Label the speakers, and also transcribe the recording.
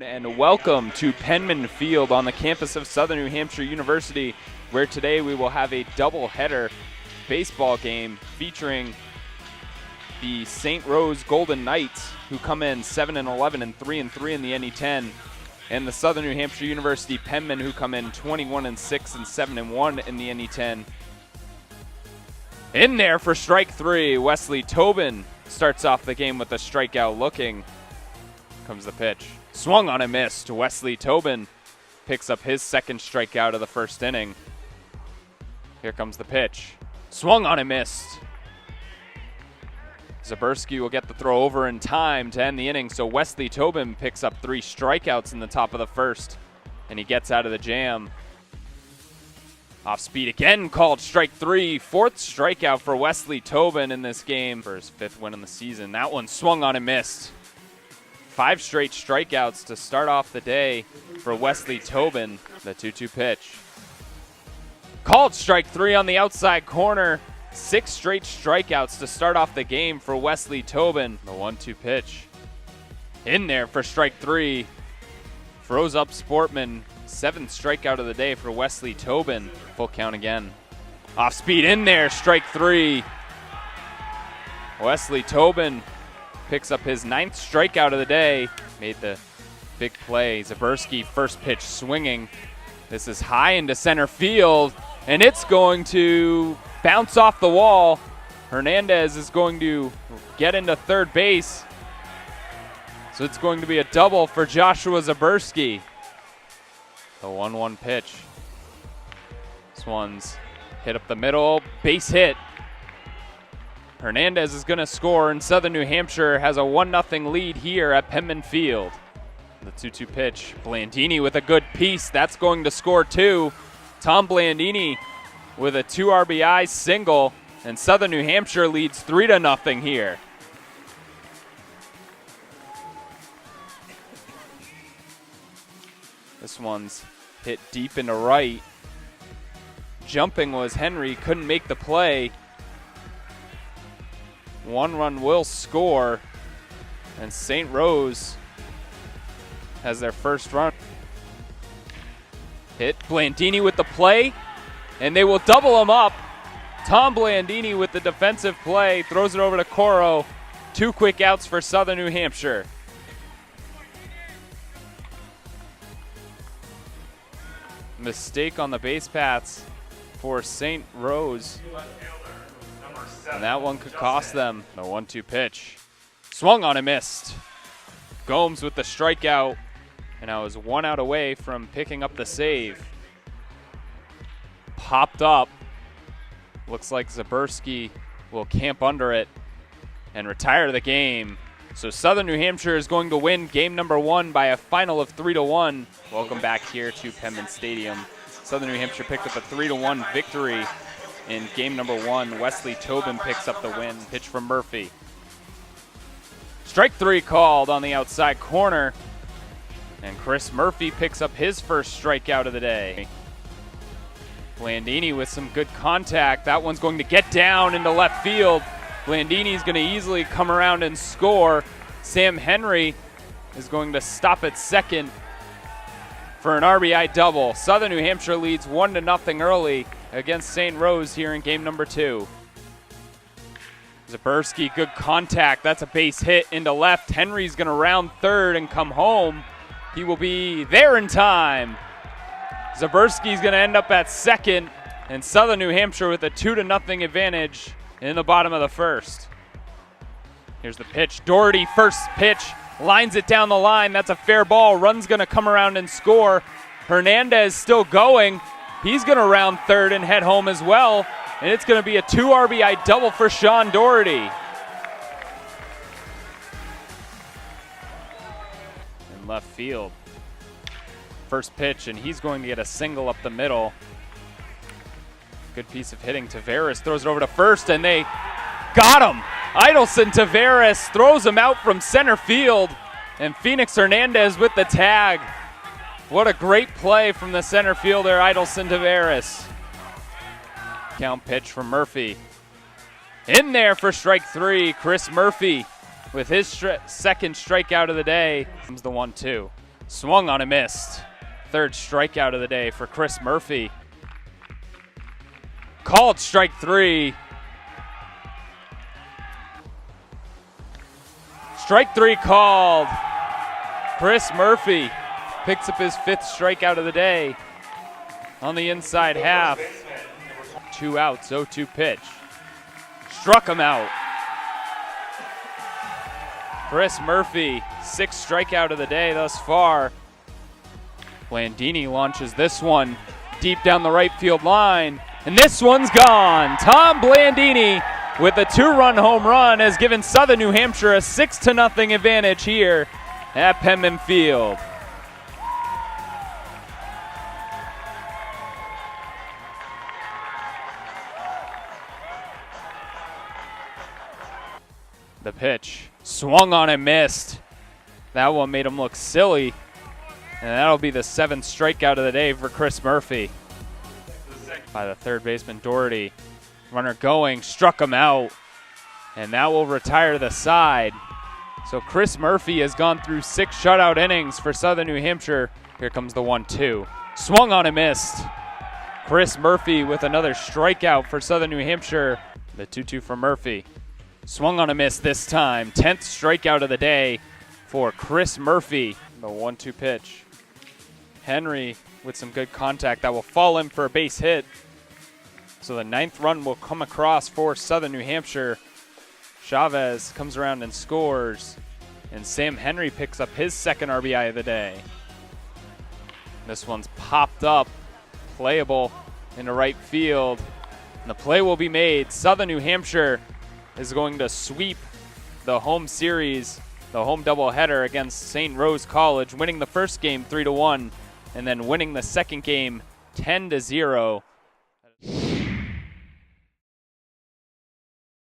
Speaker 1: And welcome to Penmen Field on the campus of Southern New Hampshire University, where today we will have a doubleheader baseball game featuring the St. Rose Golden Knights, who come in 7-11 and 3-3 in the NE10, and the Southern New Hampshire University Penmen, who come in 21-6 and 7-1 in the NE10. In there for strike three, Wesley Tobin starts off the game with a strikeout looking. Comes the pitch. Swung on and missed. Wesley Tobin picks up his second strikeout of the first inning. Here comes the pitch. Swung on and missed. Zaberski will get the throw over in time to end the inning, so Wesley Tobin picks up 3 strikeouts in the top of the first, and he gets out of the jam. Off speed again, called strike 3. 4th strikeout for Wesley Tobin in this game for his 5th win in the season. That one swung on and missed. 5 straight strikeouts to start off the day for Wesley Tobin. The 2-2 pitch. Called strike 3 on the outside corner. 6 straight strikeouts to start off the game for Wesley Tobin. The 1-2 pitch. In there for strike 3. Froze up Sportman. 7th strikeout of the day for Wesley Tobin. Full count again. Off speed in there, strike 3. Wesley Tobin picks up his 9th strikeout of the day. Made the big play. Zaberski first pitch swinging. This is high into center field, and it's going to bounce off the wall. Hernandez is going to get into third base. So it's going to be a double for Joshua Zaberski. The 1-1 pitch. This one's hit up the middle, base hit. Hernandez is going to score, and Southern New Hampshire has a 1-0 lead here at Penmen Field. The 2-2 pitch. Blandini with a good piece. That's going to score too. Tom Blandini with a 2 RBI single, and Southern New Hampshire leads 3-0 here. This one's hit deep into right. Jumping was Henry, couldn't make the play. 1 run will score, and St. Rose has their first run. Hit Blandini with the play, and they will double him up. Tom Blandini with the defensive play, throws it over to Coro. 2 quick outs for Southern New Hampshire. Mistake on the base paths for St. Rose. And that one could cost them. The 1-2 pitch. Swung on and missed. Gomes with the strikeout. And I was 1 out away from picking up the save. Popped up. Looks like Zaberski will camp under it and retire the game. So Southern New Hampshire is going to win game number 1 by a final of 3-1. Welcome back here to Penmen Stadium. Southern New Hampshire picked up a 3-1 victory in game number 1. Wesley Tobin picks up the win. Pitch from Murphy. Strike 3 called on the outside corner. And Chris Murphy picks up his first strikeout of the day. Blandini with some good contact. That one's going to get down into left field. Blandini's going to easily come around and score. Sam Henry is going to stop at second for an RBI double. Southern New Hampshire leads 1-0 early against St. Rose here in game number 2. Zaberski, good contact. That's a base hit into left. Henry's going to round third and come home. He will be there in time. Zaberski's going to end up at second, and Southern New Hampshire with a 2-0 advantage in the bottom of the first. Here's the pitch. Doherty, first pitch, lines it down the line. That's a fair ball. Run's going to come around and score. Hernandez still going. He's going to round third and head home as well. And it's going to be a 2 RBI double for Sean Doherty. In left field. First pitch, and he's going to get a single up the middle. Good piece of hitting. Taveras throws it over to first, and they got him. Idelson Taveras throws him out from center field, and Phoenix Hernandez with the tag. What a great play from the center fielder, Idelson Taveras. Count pitch from Murphy. In there for strike 3, Chris Murphy with his second strikeout of the day. Comes the 1-2. Swung on and missed. Third strikeout of the day for Chris Murphy. Called strike 3. Strike 3 called. Chris Murphy picks up his 5th strikeout of the day on the inside half. 2 outs, 0-2 pitch. Struck him out. Chris Murphy, 6th strikeout of the day thus far. Blandini launches this one deep down the right field line, and this one's gone. Tom Blandini with a 2-run home run has given Southern New Hampshire a 6-0 advantage here at Penmen Field. The pitch swung on and missed. That one made him look silly, and that'll be the 7th strikeout of the day for Chris Murphy. By the third baseman Doherty. Runner going, struck him out, and that will retire the side. So Chris Murphy has gone through 6 shutout innings for Southern New Hampshire. Here comes the 1-2. Swung on and missed. Chris Murphy with another strikeout for Southern New Hampshire. The 2-2 from Murphy. Swung on a miss this time. 10th strikeout of the day for Chris Murphy. The 1-2 pitch. Henry with some good contact that will fall in for a base hit. So the 9th run will come across for Southern New Hampshire. Chavez comes around and scores. And Sam Henry picks up his 2nd RBI of the day. This one's popped up. Playable into right field. And the play will be made. Southern New Hampshire is going to sweep the home series, the home doubleheader against St. Rose College, winning the first game 3-1, and then winning the second game 10-0.